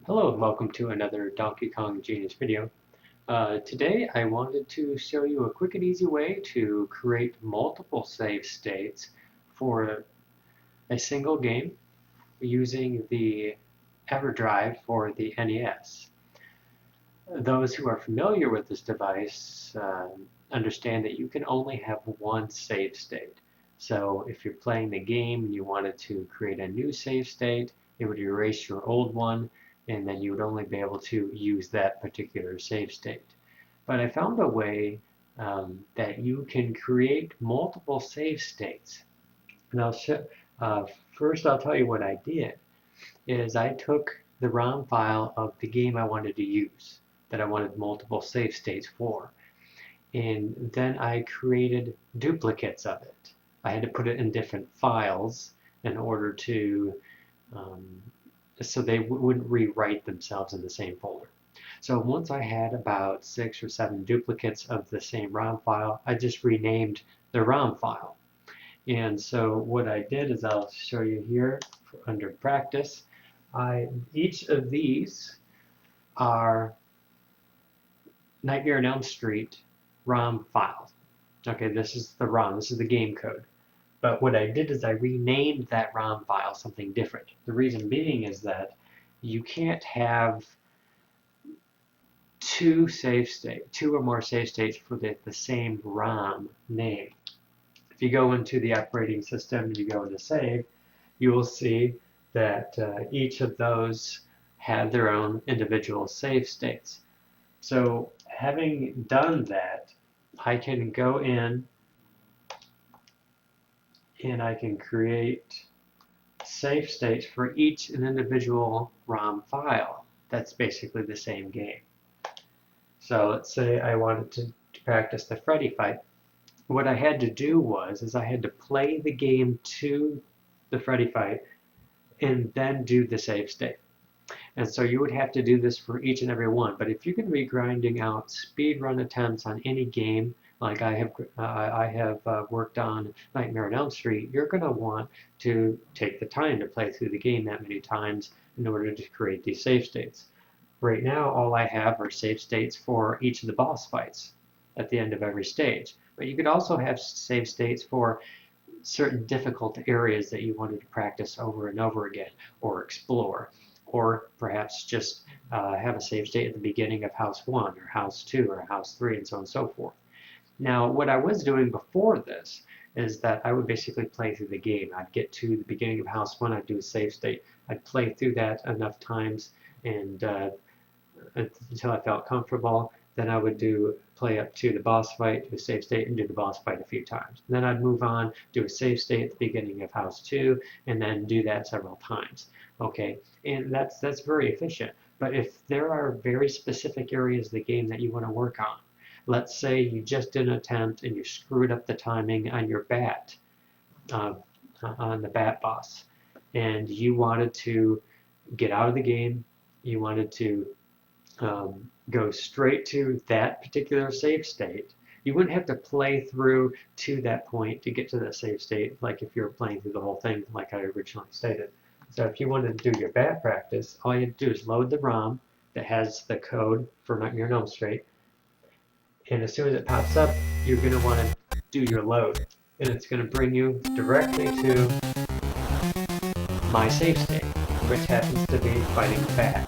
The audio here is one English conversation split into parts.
Hello and welcome to another Donkey Kong Genius video. Today I wanted to show you a quick and easy way to create multiple save states for a single game using the Everdrive for the NES. Those who are familiar with this device understand that you can only have one save state. So if you're playing the game and you wanted to create a new save state, it would erase your old one, and then you would only be able to use that particular save state. But I found a way that you can create multiple save states. Now, first I'll tell you what I did is I took the ROM file of the game I wanted to use, that I wanted multiple save states for, and then I created duplicates of it. I had to put it in different files in order to, so they wouldn't rewrite themselves in the same folder. So once I had about 6 or 7 duplicates of the same ROM file, I just renamed the ROM file. And so what I did is I'll show you here under practice. Each of these are Nightmare on Elm Street ROM files. Okay, this is the ROM, this is the game code. But what I did is I renamed that ROM file something different. The reason being is that you can't have two or more save states for the same ROM name. If you go into the operating system and you go into save, you will see that each of those have their own individual save states. So having done that, I can go in and I can create save states for each an individual ROM file. That's basically the same game. So let's say I wanted to practice the Freddy fight. What I had to do is I had to play the game to the Freddy fight and then do the save state. And so you would have to do this for each and every one. But if you're going to be grinding out speed run attempts on any game, like I have worked on Nightmare on Elm Street, you're going to want to take the time to play through the game that many times in order to create these save states. Right now, all I have are save states for each of the boss fights at the end of every stage. But you could also have save states for certain difficult areas that you wanted to practice over and over again or explore. Or perhaps just have a save state at the beginning of House 1 or House 2 or House 3 and so on and so forth. Now, what I was doing before this is that I would basically play through the game. I'd get to the beginning of House 1, I'd do a save state. I'd play through that enough times and until I felt comfortable. Then I would play up to the boss fight, do a save state, and do the boss fight a few times. Then I'd move on, do a save state at the beginning of House 2, and then do that several times. Okay, and that's very efficient. But if there are very specific areas of the game that you want to work on, let's say you just did an attempt and you screwed up the timing on your bat, on the bat boss, and you wanted to get out of the game, you wanted to go straight to that particular save state. You wouldn't have to play through to that point to get to the save state like if you were playing through the whole thing like I originally stated. So if you wanted to do your bat practice, all you have to do is load the ROM that has the code for Nightmare on Elm Street, and as soon as it pops up, you're going to want to do your load, and it's going to bring you directly to my save state, which happens to be fighting the bat.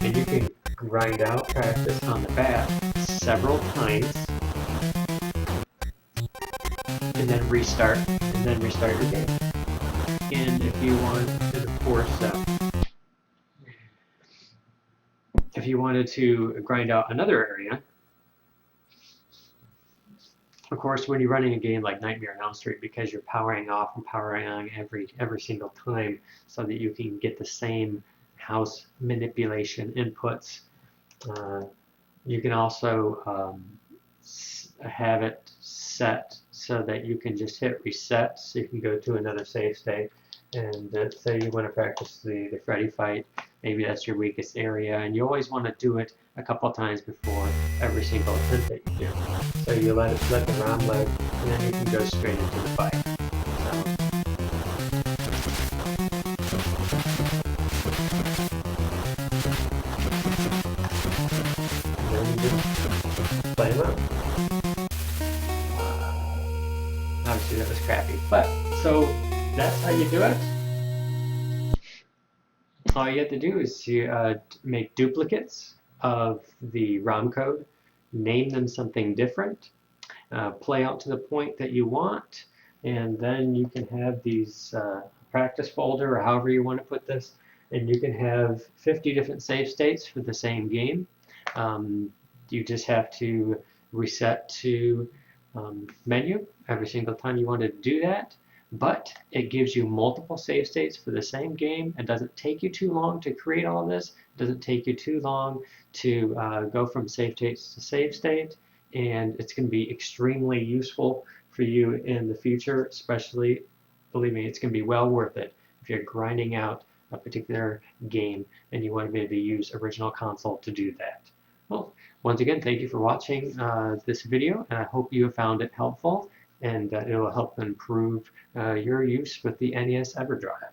And you can grind out practice on the bat several times and then restart your game. And if you want, and of course, if you wanted to grind out another area, of course, when you're running a game like Nightmare on Elm Street, because you're powering off and powering on every single time so that you can get the same house manipulation inputs, you can also have it set so that you can just hit reset, so you can go to another save state. And say you want to practice the Freddy fight, maybe that's your weakest area, and you always want to do it a couple times before every single attempt that you do. So you let the ROM load, and then you can go straight into the fight. So time out. Obviously that was crappy, but so that's how you do it. All you have to do is to make duplicates of the ROM code, name them something different, play out to the point that you want, and then you can have these practice folder or however you want to put this, and you can have 50 different save states for the same game. You just have to reset to menu every single time you want to do that, but it gives you multiple save states for the same game. It doesn't take you too long to create all of this. It doesn't take you too long to go from save states to save state, and it's going to be extremely useful for you in the future, especially, believe me, it's going to be well worth it if you're grinding out a particular game and you want to be able to use original console to do that. Well, once again, thank you for watching this video, and I hope you have found it helpful, and it will help improve your use with the NES Everdrive.